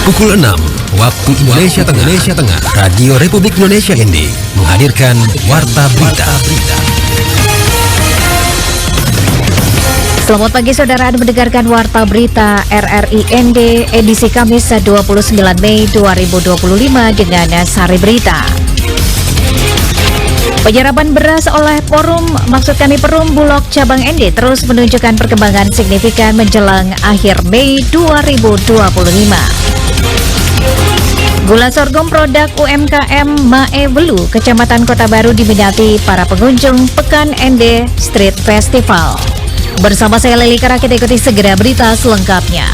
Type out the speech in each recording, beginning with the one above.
Pukul 6 waktu Indonesia Tengah, Radio Republik Indonesia ND menghadirkan Warta Berita. Selamat pagi saudara, Anda mendengarkan Warta Berita RRI ND edisi Kamis 29 Mei 2025 dengan sari berita. Penyerapan beras oleh Perum Bulog Cabang ND terus menunjukkan perkembangan signifikan menjelang akhir Mei 2025. Gula sorghum produk UMKM Mae Welu, Kecamatan Kota Baru diminati para pengunjung Pekan ND Street Festival. Bersama saya Leli Kara, kita ikuti segera berita selengkapnya.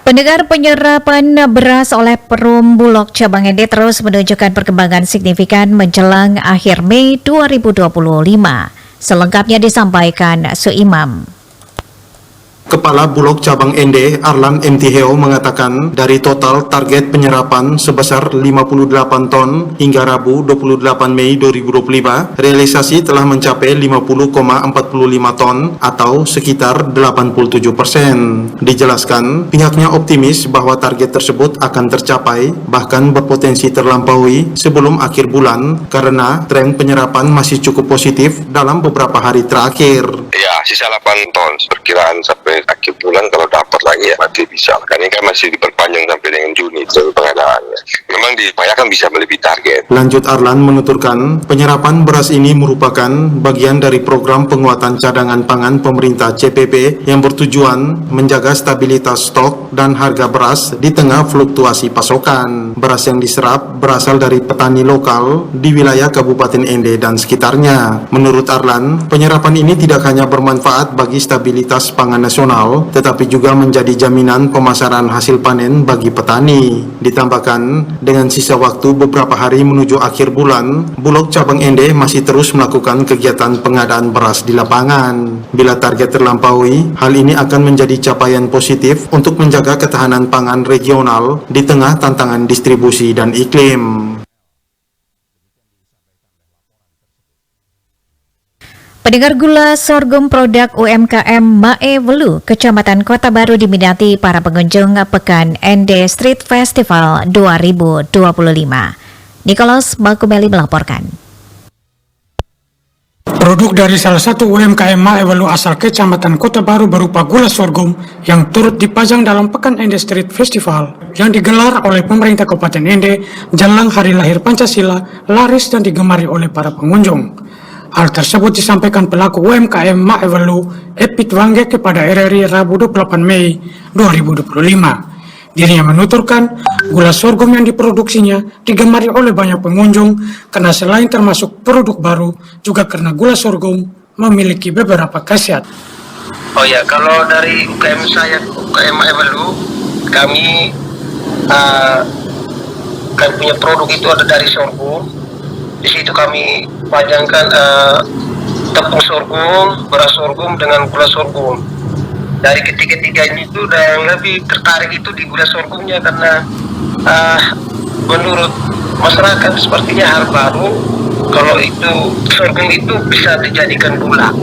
Pendengar, penyerapan beras oleh Perum Bulog Cabang ND terus menunjukkan perkembangan signifikan menjelang akhir Mei 2025. Selengkapnya disampaikan Suimam. Kepala Bulog Cabang ND, Arlan MT Heo, mengatakan dari total target penyerapan sebesar 58 ton hingga Rabu 28 Mei 2025, realisasi telah mencapai 50,45 ton atau sekitar 87%. Dijelaskan, pihaknya optimis bahwa target tersebut akan tercapai, bahkan berpotensi terlampaui sebelum akhir bulan karena tren penyerapan masih cukup positif dalam beberapa hari terakhir. Ya, sisa 8 ton, perkiraan sampai akhir bulan kalau dapat lagi ya berarti bisa. Karena ini kan masih diperpanjang sampai dengan Juni pengadaannya. Memang diupayakan bisa melebihi target. Lanjut, Arlan menuturkan penyerapan beras ini merupakan bagian dari program penguatan cadangan pangan pemerintah CPP yang bertujuan menjaga stabilitas stok dan harga beras di tengah fluktuasi pasokan. Beras yang diserap berasal dari petani lokal di wilayah Kabupaten ND dan sekitarnya. Menurut Arlan, penyerapan ini tidak hanya bermanfaat bagi stabilitas pangan nasional, tetapi juga menjadi jaminan pemasaran hasil panen bagi petani. Ditambahkan, dengan sisa waktu beberapa hari menuju akhir bulan, Bulog Cabang ND masih terus melakukan kegiatan pengadaan beras di lapangan. Bila target terlampaui, hal ini akan menjadi capaian positif untuk menjaga ketahanan pangan regional di tengah tantangan distribusi dan iklim. Pendengar, gula sorghum produk UMKM Mae Welu, Kecamatan Kota Baru diminati para pengunjung Pekan ND Street Festival 2025. Nicholas Bakumeli melaporkan. Produk dari salah satu UMKM Mae Welu asal Kecamatan Kota Baru berupa gula sorghum yang turut dipajang dalam Pekan ND Street Festival yang digelar oleh pemerintah Kabupaten ND jelang Hari Lahir Pancasila laris dan digemari oleh para pengunjung. Hal tersebut disampaikan pelaku UMKM Mae Welu Epit Wangge kepada RRI Rabu 28 Mei 2025. Dirinya menuturkan gula sorghum yang diproduksinya digemari oleh banyak pengunjung karena selain termasuk produk baru, juga karena gula sorghum memiliki beberapa khasiat. Oh ya, kalau dari UKM saya, UKM Mae Welu, kami punya produk itu ada dari sorghum. Di situ kami pajangkan tepung sorghum, beras sorghum dengan gula sorghum. Dari ketiga-tiganya itu yang lebih tertarik itu di gula sorghumnya karena menurut masyarakat sepertinya hal baru kalau itu sorghum itu bisa dijadikan gula.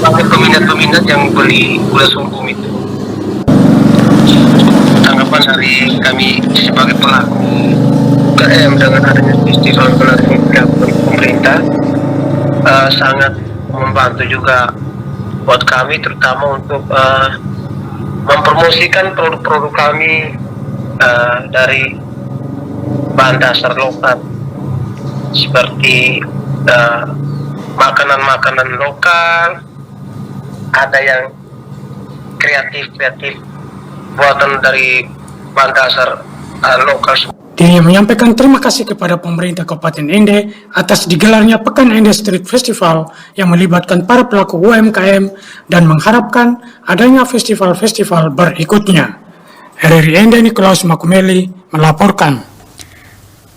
Banyak peminat-peminat yang beli gula sorghum itu. Tanggapan dari kami sebagai pelaku UKM dengan adanya festival pemerintah sangat membantu juga buat kami, terutama untuk mempromosikan produk-produk kami dari bahan dasar lokal seperti makanan-makanan lokal, ada yang kreatif buatan dari bahan dasar lokal. Dirinya menyampaikan terima kasih kepada pemerintah Kabupaten ND atas digelarnya Pekan ND Street Festival yang melibatkan para pelaku UMKM dan mengharapkan adanya festival-festival berikutnya. RRI ND Nicholas Bakumeli melaporkan.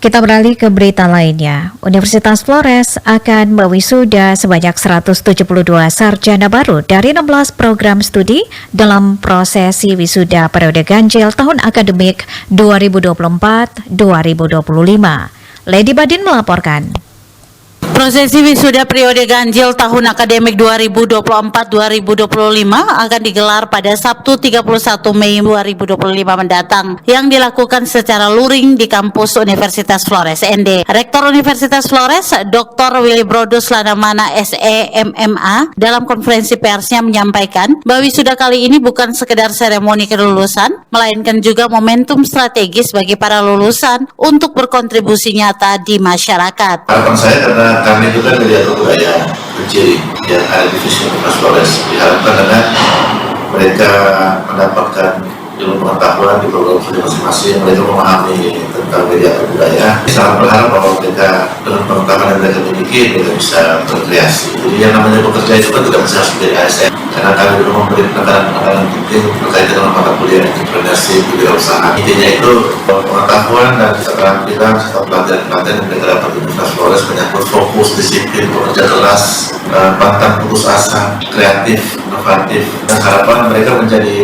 Kita beralih ke berita lainnya. Universitas Flores akan mewisuda sebanyak 172 sarjana baru dari 16 program studi dalam prosesi wisuda periode ganjil tahun akademik 2024-2025. Lady Badin melaporkan. Prosesi wisuda periode ganjil tahun akademik 2024-2025 akan digelar pada Sabtu 31 Mei 2025 mendatang yang dilakukan secara luring di kampus Universitas Flores ND. Rektor Universitas Flores, Dr. Willy Brodus Lanamana SE MMA, dalam konferensi persnya menyampaikan bahwa wisuda kali ini bukan sekedar seremoni kelulusan, melainkan juga momentum strategis bagi para lulusan untuk berkontribusi nyata di masyarakat. Harapan saya karena kami itu kan dari budaya kecil yang ada di Universitas Flores, diharapkan dengan mereka mendapatkan ilmu pengetahuan di program studi masing-masing, mereka memahami tentang media budaya. Sangat berharap bahwa mereka dengan pengetahuan yang mereka miliki, mereka bisa berkreasi. Jadi yang namanya bekerja itu kan tidak bisa harus menjadi ASN, karena kami dulu memberi penekanan penting berkaitan dengan mata kuliah entrepreneurship, wirausaha. Intinya itu pengetahuan dan keterampilan serta pelatihan-pelatihan yang mereka dapat di Universitas Flores menyangkut fokus, disiplin, bekerja keras, pantang putus asa, kreatif, inovatif, dan harapan mereka menjadi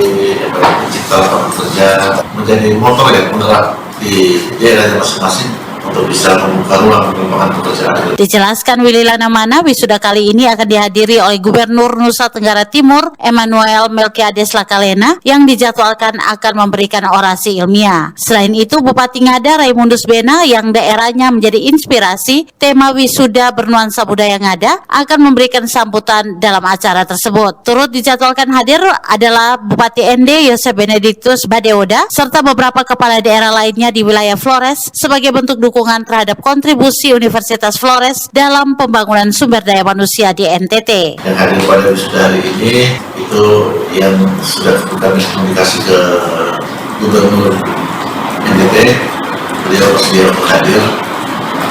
pencipta lapangan kerja, menjadi motor yang menggerak di daerahnya masing-masing untuk bisa membuka ruang pengembangan pekerjaan. Dijelaskan Willy Lanamana, wisuda kali ini akan dihadiri oleh Gubernur Nusa Tenggara Timur Emmanuel Melkiades Lakalena yang dijadwalkan akan memberikan orasi ilmiah. Selain itu, Bupati Ngada Raimundus Bena yang daerahnya menjadi inspirasi tema wisuda bernuansa budaya Ngada akan memberikan sambutan dalam acara tersebut. Turut dijadwalkan hadir adalah Bupati ND Yosef Benedictus Badeoda serta beberapa kepala daerah lainnya di wilayah Flores sebagai bentuk dukungan terhadap kontribusi Universitas Flores dalam pembangunan sumber daya manusia di NTT. Yang hadir pada wisuda hari ini itu yang sudah kami komunikasi ke Gubernur NTT, beliau bersedia untuk hadir.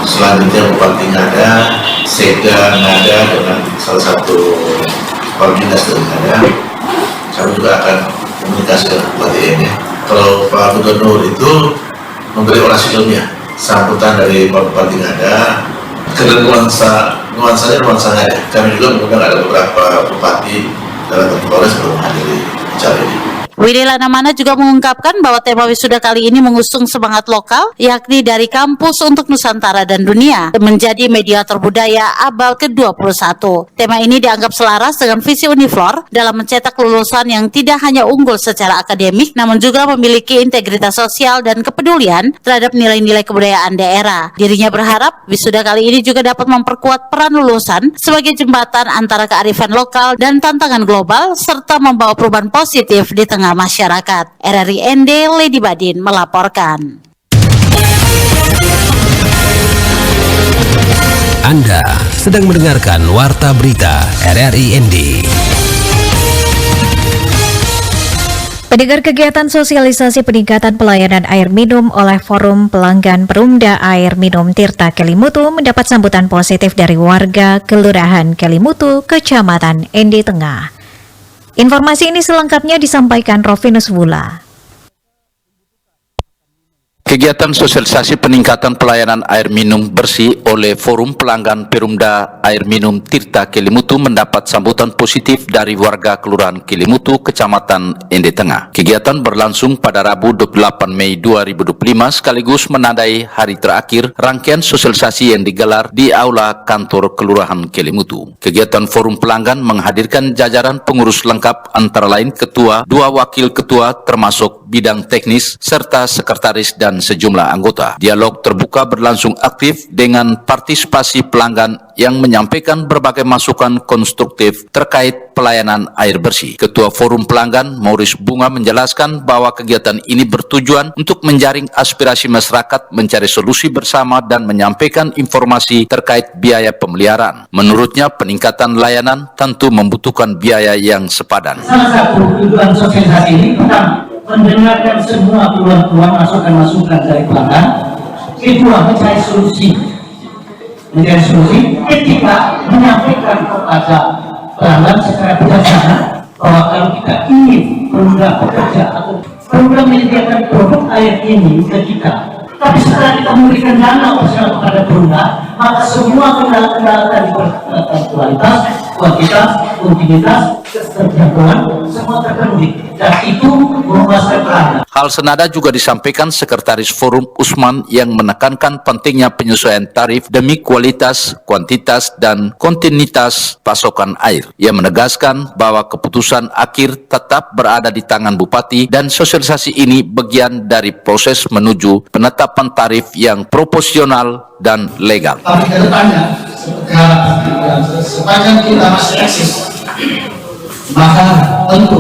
Selanjutnya Bupati Ngada, Sekda Ngada dengan salah satu kepala dinas dari Ngada. Kami juga akan komunikasi dengan Bupati ini. Kalau Pak Gubernur itu memberi orasi ilmiah, sambutan dari Pak Bupati Ngada, karena nuansanya nuansa Ngada. Kami juga mengundang ada beberapa bupati dalam Flores untuk menghadiri acara ini. Willy Lanamana juga mengungkapkan bahwa tema wisuda kali ini mengusung semangat lokal, yakni dari kampus untuk Nusantara dan dunia, menjadi mediator budaya abad ke-21. Tema ini dianggap selaras dengan visi Uniflor dalam mencetak lulusan yang tidak hanya unggul secara akademik, namun juga memiliki integritas sosial dan kepedulian terhadap nilai-nilai kebudayaan daerah. Dirinya berharap wisuda kali ini juga dapat memperkuat peran lulusan sebagai jembatan antara kearifan lokal dan tantangan global, serta membawa perubahan positif di tengah masyarakat. RRI ND Lady Badin melaporkan. Anda sedang mendengarkan Warta Berita RRI ND. Pendengar, kegiatan sosialisasi peningkatan pelayanan air minum oleh Forum Pelanggan Perumda Air Minum Tirta Kelimutu mendapat sambutan positif dari warga Kelurahan Kelimutu, Kecamatan ND Tengah. Informasi ini selengkapnya disampaikan Rovinus Wula. Kegiatan sosialisasi peningkatan pelayanan air minum bersih oleh Forum Pelanggan Perumda Air Minum Tirta Kelimutu mendapat sambutan positif dari warga Kelurahan Kelimutu, Kecamatan Ende Tengah. Kegiatan berlangsung pada Rabu 28 Mei 2025 sekaligus menandai hari terakhir rangkaian sosialisasi yang digelar di Aula Kantor Kelurahan Kelimutu. Kegiatan Forum Pelanggan menghadirkan jajaran pengurus lengkap antara lain ketua, 2 wakil ketua termasuk bidang teknis, serta sekretaris dan sejumlah anggota. Dialog terbuka berlangsung aktif dengan partisipasi pelanggan yang menyampaikan berbagai masukan konstruktif terkait pelayanan air bersih. Ketua Forum Pelanggan, Maurice Bunga, menjelaskan bahwa kegiatan ini bertujuan untuk menjaring aspirasi masyarakat, mencari solusi bersama dan menyampaikan informasi terkait biaya pemeliharaan. Menurutnya, peningkatan layanan tentu membutuhkan biaya yang sepadan. Salah satu tujuan sosialisasi ini pertama, mendengarkan semua keluhan-keluhan, masukan-masukan dari pelanggan. Kedua, mencari solusi. Ketika menyampaikan kepada pelanggan secara bijaksana bahwa kalau kita ingin program bekerja atau program menyediakan produk air ini ke kita, tapi setelah kita memberikan dana opsional kepada Perumda, maka semua kendala-kendala tadi kualitas, kuantitas, kontinuitas, keterjangkauan semua terpenuhi, dan itu memuaskan pelanggan. Hal senada juga disampaikan Sekretaris Forum Usman yang menekankan pentingnya penyesuaian tarif demi kualitas, kuantitas, dan kontinuitas pasokan air. Ia menegaskan bahwa keputusan akhir tetap berada di tangan Bupati dan sosialisasi ini bagian dari proses menuju penetapan tarif yang proporsional dan legal. Tapi ke depannya, seperti harapan sepanjang kita masih eksis, maka tentu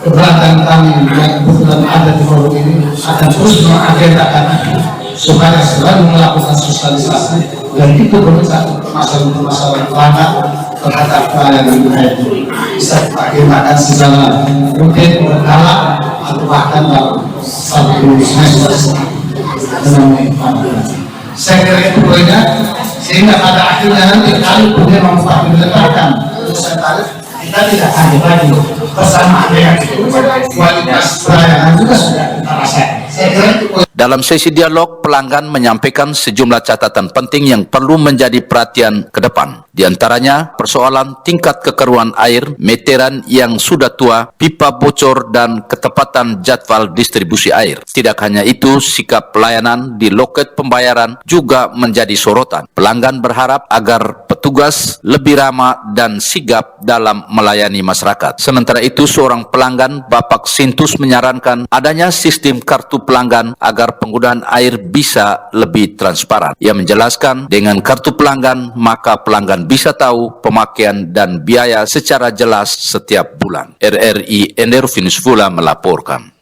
keberatan kami yang kebetulan ada di forum ini akan terus mengagendakan supaya selalu melakukan sosialisasi dan itu berbentuk masalah-masalah pelanggan terhadap pelayanan air bisa kita agendakan secara rutin berkala atau bahkan dalam satu semester menemui pelanggan. Saya kira itu poinnya, sehingga pada akhirnya nanti kalau kemudian Bupati menetapkan putusan tarif, kita tidak kaget lagi bersama dengan kualitas pelayanan juga sudah kita rasakan. Saya kira itu poin. Dalam sesi dialog, pelanggan menyampaikan sejumlah catatan penting yang perlu menjadi perhatian ke depan. Di antaranya, persoalan tingkat kekeruan air, meteran yang sudah tua, pipa bocor, dan ketepatan jadwal distribusi air. Tidak hanya itu, sikap pelayanan di loket pembayaran juga menjadi sorotan. Pelanggan berharap agar petugas lebih ramah dan sigap dalam melayani masyarakat. Sementara itu, seorang pelanggan, Bapak Sintus, menyarankan adanya sistem kartu pelanggan agar penggunaan air bisa lebih transparan. Ia menjelaskan dengan kartu pelanggan maka pelanggan bisa tahu pemakaian dan biaya secara jelas setiap bulan. RRI Endervinus Fula melaporkan.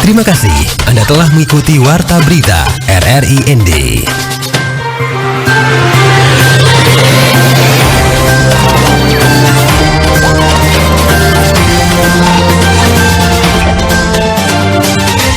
Terima kasih Anda telah mengikuti Warta Berita RRI ND.